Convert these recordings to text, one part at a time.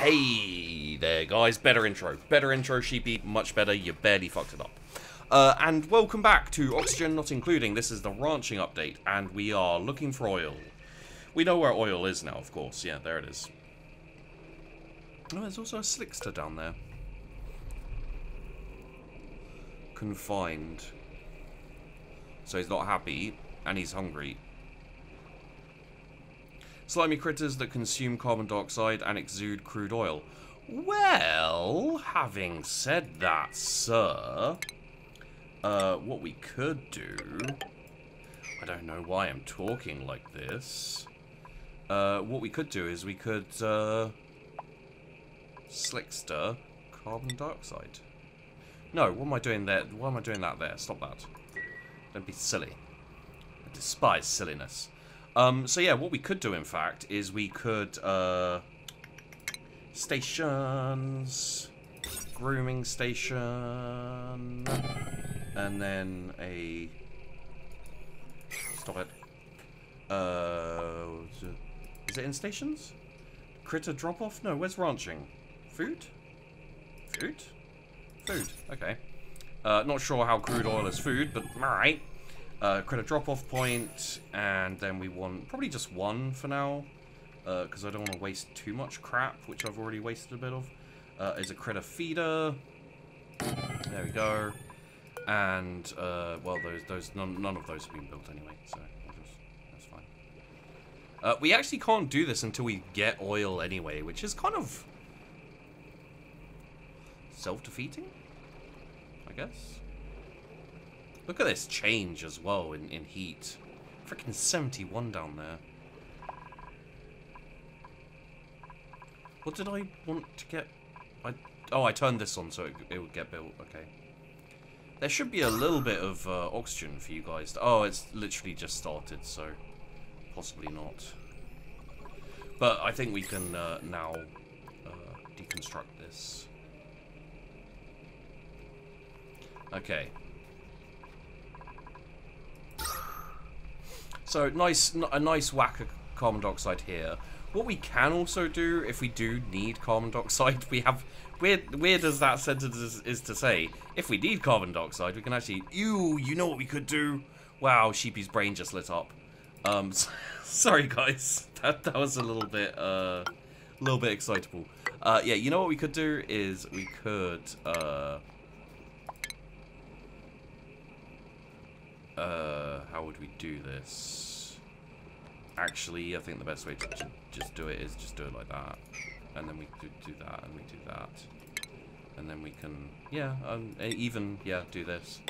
Hey there, guys. Better intro, Sheepy. Much better. You barely fucked it up. And welcome back to Oxygen Not Including. This is the ranching update, and we are looking for oil. We know where oil is now, of course. Yeah, there it is. Oh, there's also a slickster down there. Confined. So he's not happy, and he's hungry. Slimy critters that consume carbon dioxide and exude crude oil. Well, having said that, sir, what we could do... I don't know why I'm talking like this. What we could do is we could, slickster carbon dioxide. No, what am I doing there? Why am I doing that there? Stop that. Don't be silly. I despise silliness. So yeah, what we could do, in fact, is we could, stations, grooming station, and then a, stop it, is it in stations? Critter drop-off? No, where's ranching? Food? Food? Food, okay. Not sure how crude oil is food, but alright. Critter drop-off point, and then we want probably just one for now, because I don't want to waste too much crap, which I've already wasted a bit of. Is a critter feeder. There we go. And well, none of those have been built anyway, so that's fine. We actually can't do this until we get oil anyway, which is kind of self-defeating, I guess. Look at this change as well in heat. Freaking 71 down there. What did I want to get? Oh, I turned this on so it would get built. Okay. There should be a little bit of oxygen for you guys. Oh, it's literally just started, so possibly not. But I think we can now deconstruct this. Okay. So a nice whack of carbon dioxide here. What we can also do, if we do need carbon dioxide, we have weird as that sentence is to say, if we need carbon dioxide, we can actually. You know what we could do? Wow, Sheepy's brain just lit up. Sorry guys, that was a little bit excitable. Yeah, you know what we could do is we could how would we do this? Actually, I think the best way to just do it is just do it like that. And then we could do that, and we do that. And then we can, yeah, do this.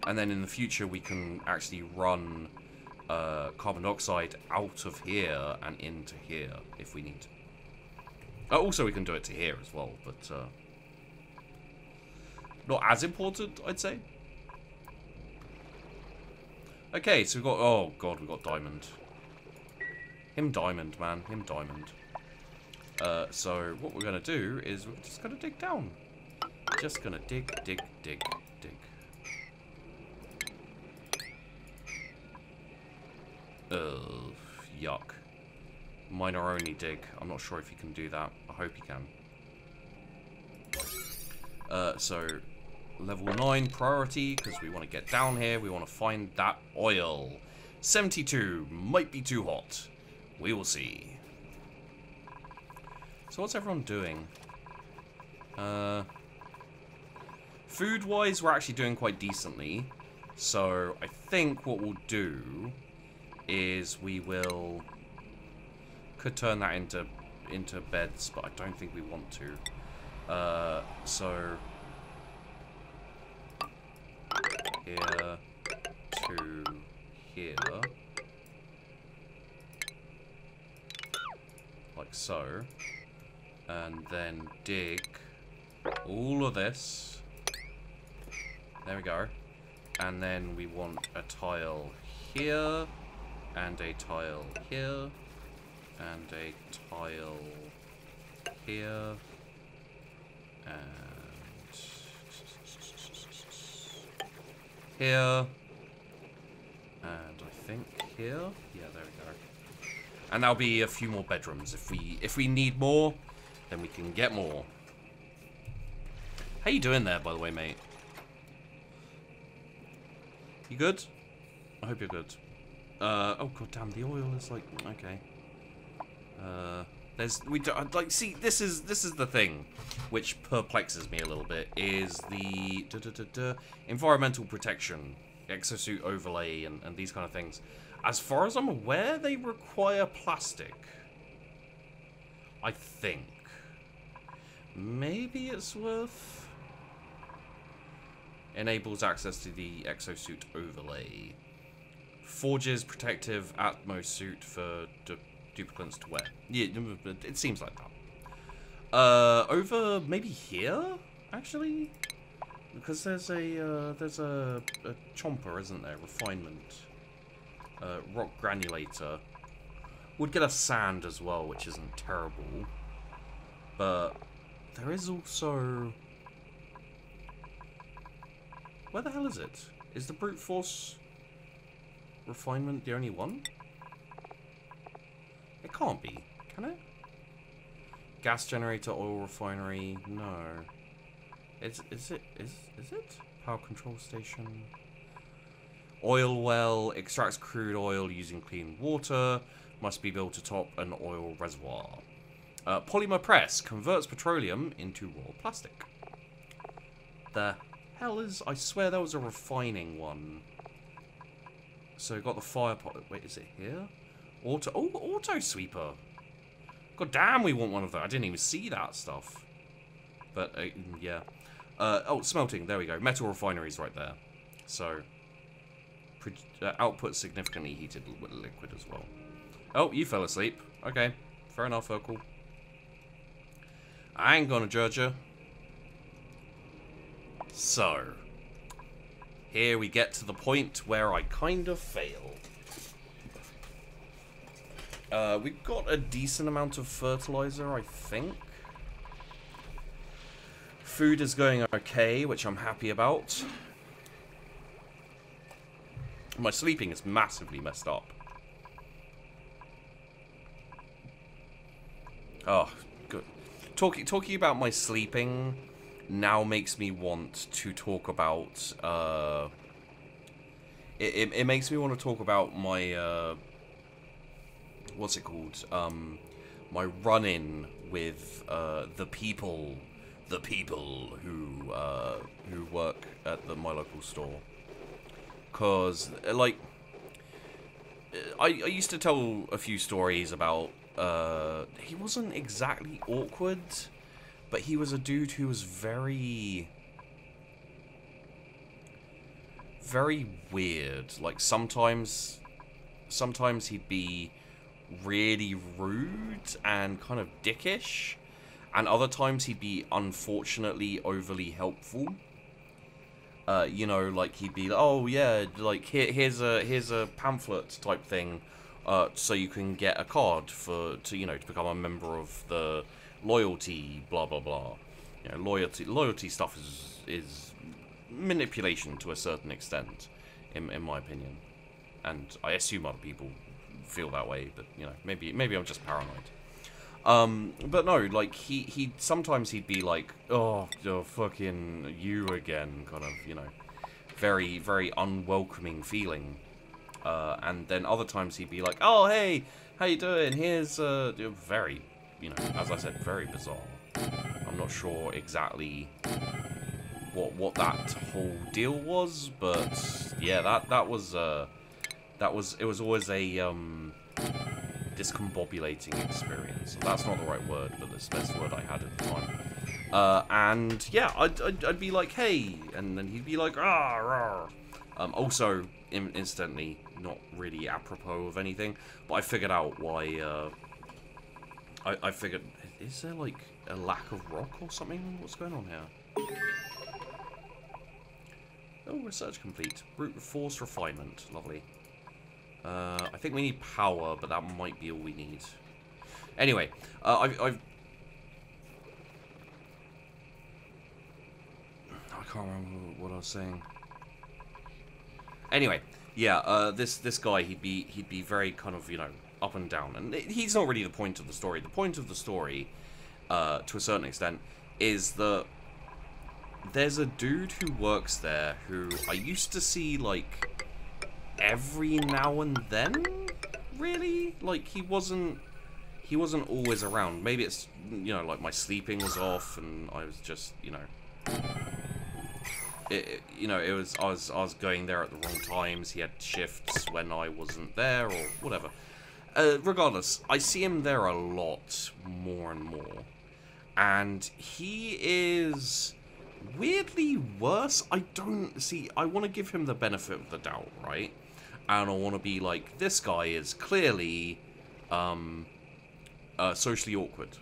And then in the future, we can actually run carbon dioxide out of here and into here, if we need to. Also, we can do it to here as well, but not as important, I'd say. Okay, so we've got... Oh, God, we've got diamond. Him diamond, man. Him diamond. So, what we're going to do is we're just going to dig down. Just going to dig. Ugh, yuck. Miner only dig. I'm not sure if you can do that. I hope you can. So... Level 9 priority, because we want to get down here. We want to find that oil. 72 might be too hot. We will see. So what's everyone doing? Food-wise, we're actually doing quite decently. So I think what we'll do is we will... Could turn that into beds, but I don't think we want to. So... Here to here, like so, and then dig all of this. There we go. And then we want a tile here, and a tile here, and a tile here, and here, and I think here. Yeah, there we go. And there'll be a few more bedrooms if we need more. then we can get more. How you doing there, by the way, mate? You good? I hope you're good. Oh god damn, the oil is like, okay. See, this is the thing which perplexes me a little bit, is the environmental protection, exosuit overlay, and these kind of things. As far as I'm aware, they require plastic. I think. Maybe it's worth... Enables access to the exosuit overlay. Forges protective Atmos suit for duplicants to wear. Yeah, it seems like that. Over maybe here, actually, because there's a chomper, isn't there? Refinement. Rock granulator. Would get us sand as well, which isn't terrible. But there is also... Where the hell is it? Is the brute force refinement the only one? It can't be, can it? Gas generator, oil refinery, no. Is it? Power control station. Oil well, extracts crude oil using clean water. Must be built atop an oil reservoir. Polymer press converts petroleum into raw plastic. The hell is... I swear there was a refining one. So got the fire pot. Wait, is it here? Auto sweeper. God damn, we want one of those. I didn't even see that stuff. But yeah. Oh, smelting. There we go. Metal refineries right there. So output significantly heated liquid as well. Oh, you fell asleep. Okay, fair enough, Urkel. I ain't gonna judge you. So, here we get to the point where I kind of failed. We've got a decent amount of fertilizer, I think. Food is going okay, which I'm happy about. My sleeping is massively messed up. Oh, good. Talking about my sleeping now makes me want to talk about... It makes me want to talk about my... what's it called? My run-in with the people who work at my local store. Cause like I used to tell a few stories about he wasn't exactly awkward, but he was a dude who was very weird. Like sometimes he'd be really rude and kind of dickish, and other times he'd be unfortunately overly helpful. You know, like he'd be, oh yeah, like here's a pamphlet type thing, so you can get a card to become a member of the loyalty blah blah blah. You know, loyalty stuff is manipulation to a certain extent, in my opinion, and I assume other people feel that way, but you know, maybe I'm just paranoid. But no, like he sometimes he'd be like, oh fucking you again, kind of, you know, very very unwelcoming feeling. And then other times he'd be like, oh hey, how you doing? Here's very, you know, as I said, very bizarre. I'm not sure exactly what that whole deal was, but yeah, it was always a discombobulating experience. That's not the right word, but that's the best word I had at the time. And yeah, I'd be like, hey, and then he'd be like, ah, rah. Also, instantly, not really apropos of anything, but I figured out why. I figured, is there like a lack of rock or something? What's going on here? Oh, research complete. Brute force refinement, lovely. I think we need power, but that might be all we need. Anyway, I can't remember what I was saying. Anyway, yeah, this guy, he'd be very kind of, you know, up and down, and he's not really the point of the story. The point of the story to a certain extent, is that there's a dude who works there who I used to see, like, every now and then, really? Like, he wasn't always around. Maybe it's, you know, like, my sleeping was off, and I was just, you know... I was going there at the wrong times. He had shifts when I wasn't there, or whatever. Regardless, I see him there a lot more and more. And he is weirdly worse. I want to give him the benefit of the doubt, right? And I want to be like, this guy is clearly socially awkward.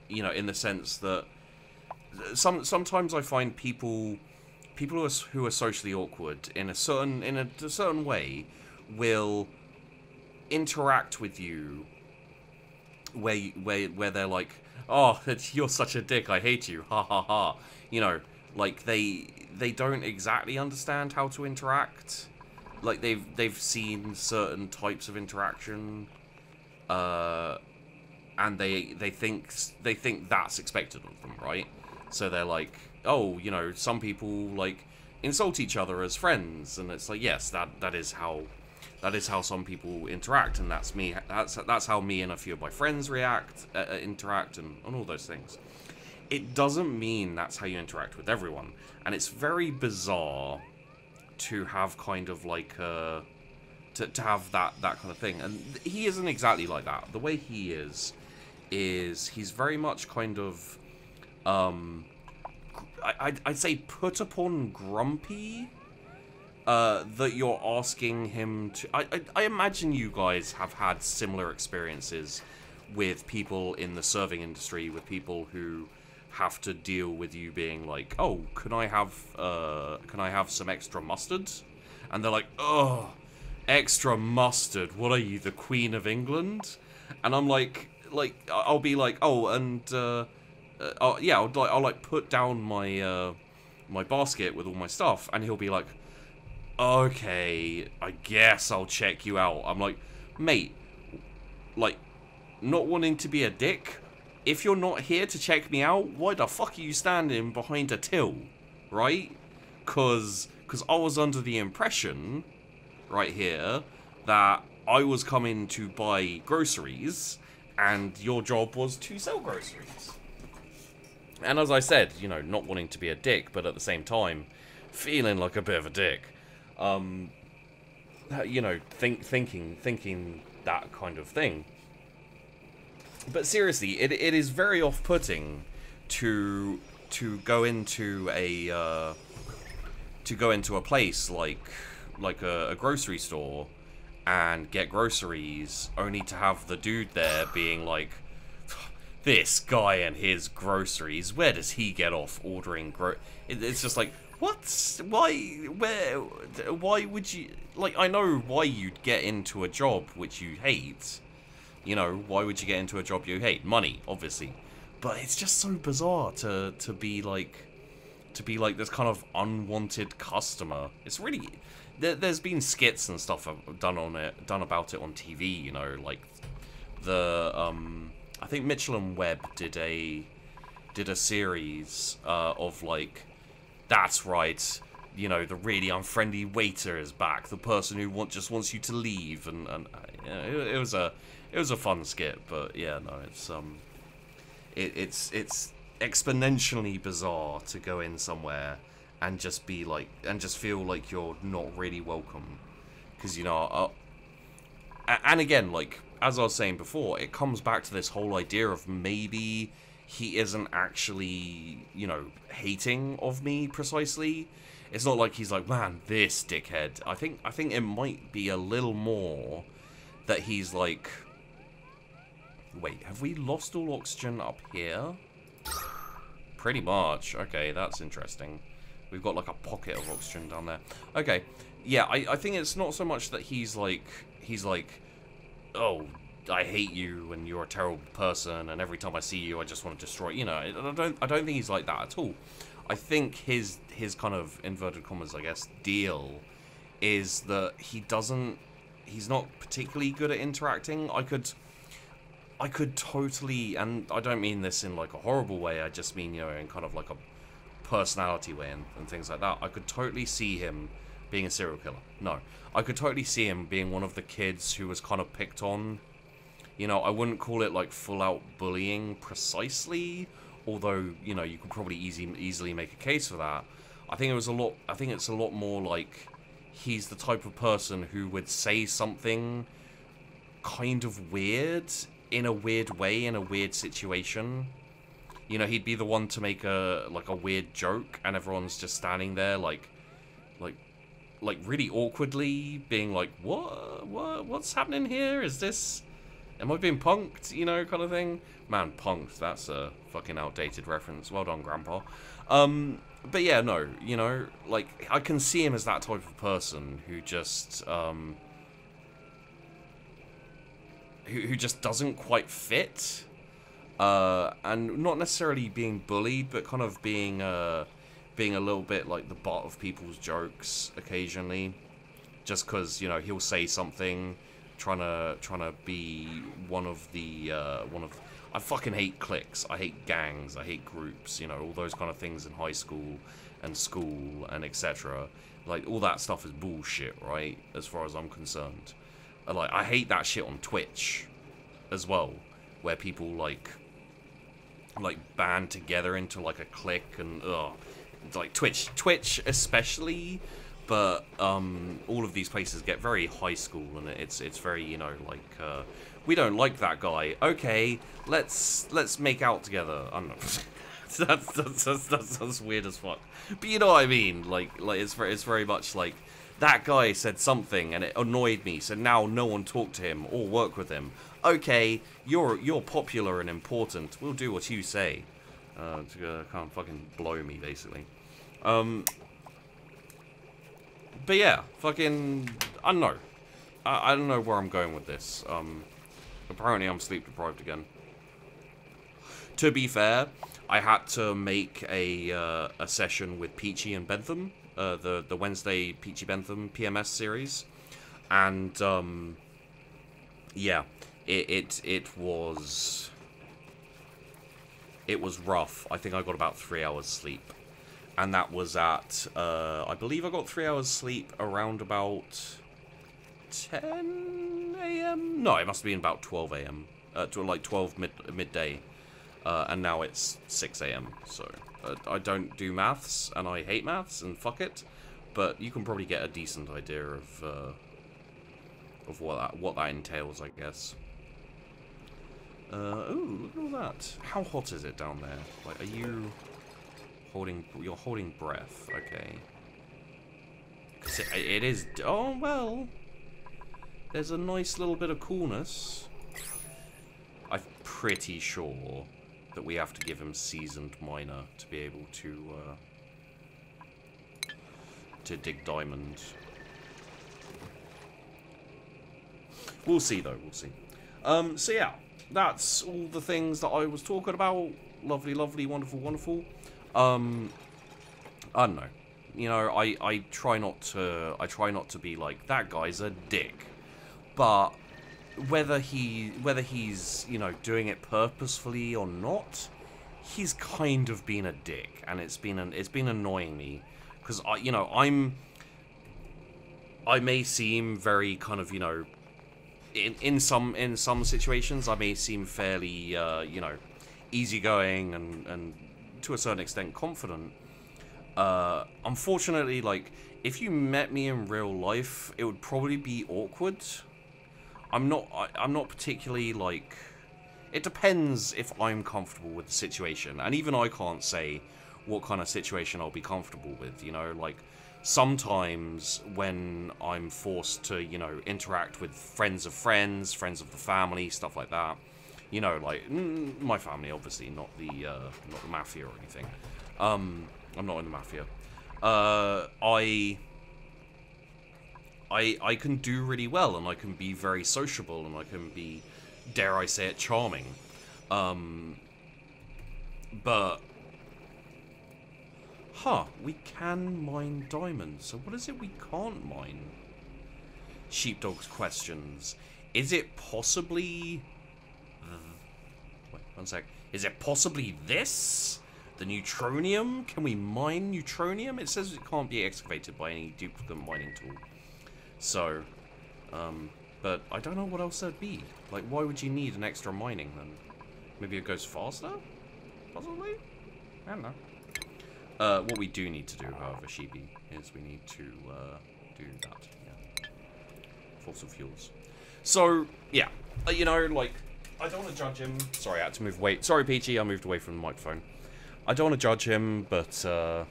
You know, in the sense that sometimes I find people who are socially awkward in a certain way will interact with you where they're like, oh, you're such a dick, I hate you, ha ha ha. You know, like they don't exactly understand how to interact. Like they've seen certain types of interaction, and they think that's expected of them, right? So they're like, oh, you know, some people like insult each other as friends, and it's like, yes, that is how some people interact, and that's me. That's how me and a few of my friends interact, and all those things. It doesn't mean that's how you interact with everyone, and it's very bizarre to have kind of like to have that kind of thing. And he isn't exactly like that. The way he is he's very much kind of I'd say put upon grumpy, that you're asking him to... I imagine you guys have had similar experiences with people in the serving industry, with people who have to deal with you being like, oh, can I have some extra mustard? And they're like, oh, extra mustard? What are you, the Queen of England? And I'm like, I'll be like, oh, and yeah, I'll like put down my my basket with all my stuff, and he'll be like, okay, I guess I'll check you out. I'm like, mate, like, not wanting to be a dick, if you're not here to check me out, why the fuck are you standing behind a till, right? Cause I was under the impression, right here, that I was coming to buy groceries, and your job was to sell groceries. And as I said, you know, not wanting to be a dick, but at the same time, feeling like a bit of a dick. You know, thinking that kind of thing. But seriously, it is very off-putting to go into a place like a grocery store and get groceries, only to have the dude there being like, this guy and his groceries, where does he get off ordering it's just like, what? Why would you... Like, I know why you'd get into a job which you hate. You know, why would you get into a job you hate? Money, obviously. But it's just so bizarre to be like this kind of unwanted customer. It's really... There's been skits and stuff done about it on TV, you know, like the... I think Mitchell and Webb did a series of like, that's right, you know, the really unfriendly waiter is back, the person who just wants you to leave, and you know, it was a fun skit, but yeah, no, it's exponentially bizarre to go in somewhere and just be like, and just feel like you're not really welcome, because, you know, and again, like, as I was saying before, it comes back to this whole idea of maybe he isn't actually, you know, hating of me precisely. It's not like he's like, man, this dickhead. I think it might be a little more that he's like, wait, have we lost all oxygen up here? Pretty much. Okay, that's interesting. We've got like a pocket of oxygen down there. Okay, yeah, I think it's not so much that he's like, oh, I hate you and you're a terrible person and every time I see you I just want to destroy you. You know, I don't think he's like that at all. I think his kind of inverted commas, I guess, deal is that he's not particularly good at interacting. I could totally, and I don't mean this in like a horrible way, I just mean, you know, in kind of like a personality way and things like that. I could totally see him being a serial killer. No. I could totally see him being one of the kids who was kind of picked on. You know, I wouldn't call it like full-out bullying precisely, although, you know, you could probably easily make a case for that. I think it's a lot more like he's the type of person who would say something kind of weird in a weird way in a weird situation. You know, he'd be the one to make a weird joke, and everyone's just standing there like really awkwardly, being like, what's happening here? Is this, am I being punked? You know, kind of thing. Man, punked. That's a fucking outdated reference. Well done, Grandpa. But yeah, no, you know, like, I can see him as that type of person who just, who just doesn't quite fit, and not necessarily being bullied, but kind of being a little bit like the butt of people's jokes occasionally, just because, you know, he'll say something, trying to be one of I fucking hate cliques, I hate gangs, I hate groups, you know, all those kind of things in high school and school and etc. Like, all that stuff is bullshit, right, as far as I'm concerned. Like, I hate that shit on Twitch as well, where people like band together into like a clique, and like Twitch especially, but all of these places get very high school, and it's very, you know, like, we don't like that guy. Okay, let's make out together. I don't know. that's weird as fuck. But you know what I mean? Like it's very much like, that guy said something and it annoyed me, so now no one talk to him or work with him. Okay, you're popular and important. We'll do what you say. Can't fucking blow me, basically. But yeah, fucking, I don't know. I don't know where I'm going with this. Apparently I'm sleep deprived again. To be fair, I had to make a session with Peachy and Bentham, the Wednesday Peachy Bentham PMS series, and yeah, it was rough. I think I got about 3 hours sleep, and that was at I believe I got 3 hours sleep around about 10 a.m. No, it must have been about 12 a.m. To like 12 midday. And now it's 6 a.m. So I don't do maths, and I hate maths, and fuck it. But you can probably get a decent idea of what that entails, I guess. Ooh, look at all that. How hot is it down there? Like, are you holding? You're holding breath, okay? 'Cause it is. Oh well. There's a nice little bit of coolness. I'm pretty sure that we have to give him seasoned miner to be able to dig diamonds. We'll see, though. We'll see. So yeah, that's all the things that I was talking about. Lovely, lovely, wonderful, wonderful. I don't know. You know, I try not to be like, that guy's a dick. But whether he's, you know, doing it purposefully or not, he's kind of been a dick, and it's been annoying me, because I may seem very kind of, you know, in some situations I may seem fairly you know, easygoing and to a certain extent confident. Unfortunately, like, if you met me in real life, it would probably be awkward. I'm not particularly, like, it depends if I'm comfortable with the situation, and even I can't say what kind of situation I'll be comfortable with, you know, like, sometimes when I'm forced to, you know, interact with friends of friends, friends of the family, stuff like that, you know, like, my family, obviously, not the mafia or anything, I'm not in the mafia, I can do really well, and I can be very sociable, and I can be, dare I say it, charming. But, we can mine diamonds. So what is it we can't mine? Sheepdog's questions. Is it possibly One sec. Is it possibly this? The neutronium? Can we mine neutronium? It says it can't be excavated by any duplicate mining tool. So, but I don't know what else there'd be. Like, why would you need an extra mining then? Maybe it goes faster? Possibly? I don't know. What we do need to do, however, Sheepy, is we need to do that. Yeah. Fossil fuels. So, yeah. You know, like, I don't want to judge him. Sorry, I had to move away. Sorry, Peachy, I moved away from the microphone. I don't want to judge him, but I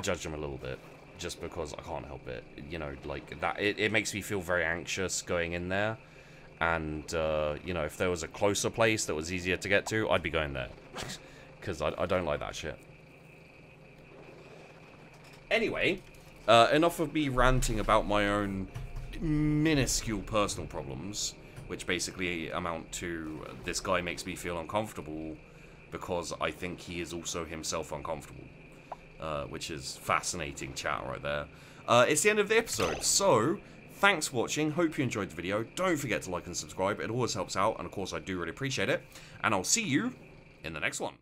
judge him a little bit. Just because I can't help it. You know, like, that. It makes me feel very anxious going in there. And, you know, if there was a closer place that was easier to get to, I'd be going there. Because I don't like that shit. Anyway, enough of me ranting about my own minuscule personal problems, which basically amount to this guy makes me feel uncomfortable because I think he is also himself uncomfortable. Which is fascinating chat right there. It's the end of the episode, so thanks for watching. Hope you enjoyed the video. Don't forget to like and subscribe. It always helps out, and of course I do really appreciate it. And I'll see you in the next one.